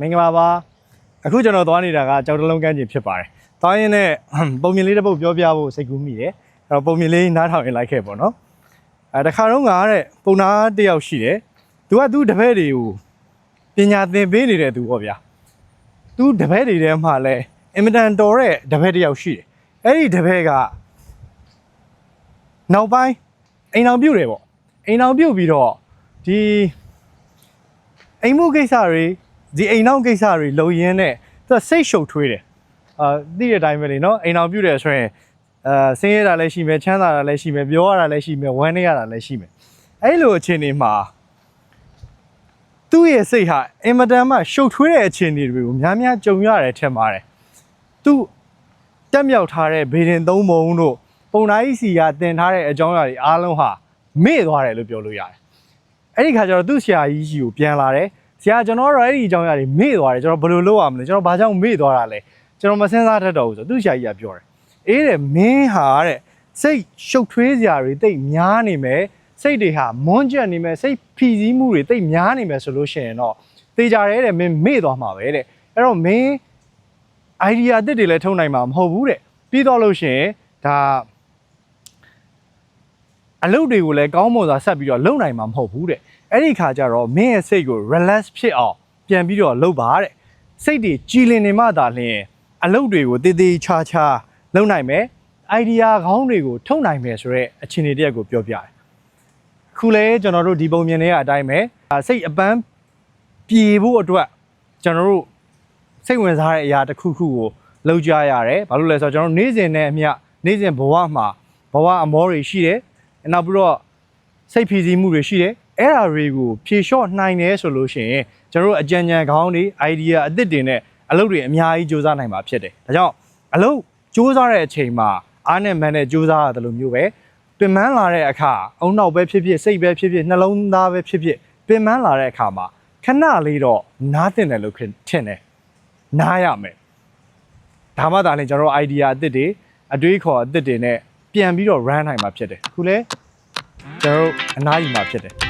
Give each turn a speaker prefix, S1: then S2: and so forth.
S1: မင်္ဂလာပါအခုကျွန်တော်သွားနေတာကကြောက်တလုံးကမ်းခြေဖြစ်ပါတယ်သွားရင်းနဲ့ပုံမြင်လေးတစ်ပုဒ်ပြောပြဖို့စိတ်ကူးမိတယ်အဲ့တော့ပုံမြင်လေးနားထောင်ရင်လိုက်ခဲ့ပေါ့နော်တခါတော့ကတဲ့ပုံနာတစ်ယောက်ရှိတယ်သူကသူ့တပည့်တွေကိုပညာသင်ပေးနေတဲ့သူပေါ့ဗျာသူ့တပည့်တွေထဲမှာလဲအင်မတန်တော်တဲ့တပည့်တစ်ယောက်ရှိတယ်အဲ့ဒီတပည့်ကနောက်ပိုင်းအိမ်အောင်ပြုတ်တယ်ပေါ့အိမ်အောင်ပြုတ်ပြီးတော့ဒီအိမ်မှုကိစ္စတွေဒီအိမ်နောက်ကိစ္စတွေလုံရင်းနဲ့သူစိတ်ရှုပ်ထွေးတယ်သိတဲ့အတိုင်းပဲလေနော်အိမ်အောင်ပြုတ်တယ်ဆိုရင်ဆင်းရဲတာလည်းရှိမယ်ချမ်းသာတာလည်းရှိမယ်ပြောရတာလည်းရှိမယ်ဝမ်းနည်းရတာလည်းရှိမယ်အဲ့လိုအခြေအနေမှာသူ့ရဲ့စိတ်ဟာအင်မတန်မှရှုပ်ထွေးတဲ့အခြေအနေတွေကိုများများကြုံရတယ်ထင်ပါတယ်သူတက်မြောက်ထားတဲ့ဘေဒင်သုံးပုံတို့ပုံနာကြီးစီကတင်ထားတဲ့အကြောင်းအရာတွေအားလုံးဟာမေ့သွားတယ်လို့ပြောလို့ရတယ်အဲ့ဒီခါကျတော့သူ့ဆရာကြီးကြီးကိုပြန်လာတယ်ဆရာကျွန်တော်တို့အဲ့ဒီအကြောင်းအရာတွေမေ့သွားတယ်ကျွန်တော်ဘယ်လိုလုပ်ရမလဲကျွန်တော်ဘာကြောင့်မေ့သွားတာလဲကျွန်တော်မစဉ်းစားတတ်တော့ဘူးဆိုသူ့ဆရာကြီးကပြောတယ်အေးတဲ့မင်းဟာတဲ့စိတ်ရှုပ်ထွေးစရာတွေတိတ်များနေမယ်စိတ်တွေဟာမွန်းကျက်နေမယ်စိတ်ဖိစီးမှုတွေတိတ်များနေမယ်ဆိုလို့ရှိရင်တော့တေးကြရဲတဲ့မင်းမေ့သွားမှာပဲတဲ့အဲ့တော့မင်း idea အသစ်တွေလည်းထုတ်နိုင်မှာမဟုတ်ဘူးတဲ့ပြီးတော့လို့ရှိရင်ဒါအလုပ်တွေကိုလည်းကောင်းမွန်စွာဆက်ပြီးတော့လုပ်နိုင်မှာမဟုတ်ဘူးတဲ့အဲ့ဒီခါကျတော့မင်းရဲ့စိတ်ကို relax ဖြစ်အောင်ပြန်ပြီးတော့လုပ်ပါတဲ့စိတ်တွေကြည်လင်နေမှသာလျှင်အလုပ်တွေကိုတည်တည်ချာချာလုပ်နိုင်မယ် idea ကောင်းတွေကိုထုတ်နိုင်မယ်ဆိုတော့အခြေအနေတရက်ကိုပြောပြတယ်ခုလဲကျွန်တော်တို့ဒီပုံမြင်နေတဲ့အတိုင်းပဲစိတ်အပန်းပြေဖို့အတွက်ကျွန်တော်တို့စိတ်ဝင်စားတဲ့အရာတစ်ခုခုကိုလုပ်ကြရတယ်ဘာလို့လဲဆိုတော့ကျွန်တော်နေ့စဉ်နဲ့အမျှနေ့စဉ်ဘဝမှာဘဝအမောတွေရှိတယ်နောက်ပြီးတော့စိတ်ဖိစီးမှုတွေရှိတယ်အဲ့ဒါတွေကိုဖြေလျှော့နိုင်တယ်ဆိုလို့ရှိရင်ကျွန်တော်တို့အကြံဉာဏ်ကောင်းတွေ idea အသစ်တွေနဲ့အလုပ်တွေအများကြီးစူးစမ်းနိုင်မှာဖြစ်တယ်ဒါကြောင့်အလုပ်စူးစမ်းတဲ့အချိန်မှာအားနဲ့မန်နဲ့စူးစမ်းရတယ်လို့မျိုးပဲပင်ပန်းလာတဲ့အခါအုံနောက်ပဲဖြစ်ဖြစ်စိတ်ပဲဖြစ်ဖြစ်နှလုံးသားပဲဖြစ်ဖြစ်ပင်ပန်းလာတဲ့အခါမှာခဏလေးတော့နားတင်တယ်လို့ထင်တယ်နားရမယ်ဒါမှသာလေကျွန်တော်တို့ idea အသစ်တွေအတွေးခေါ်အသစ်တွေနဲ့ပြန်ပြီးတော့ run နိုင်မှာဖြစ်တယ်အခုလဲကျွန်တော်တို့အနားယူမှာဖြစ်တယ်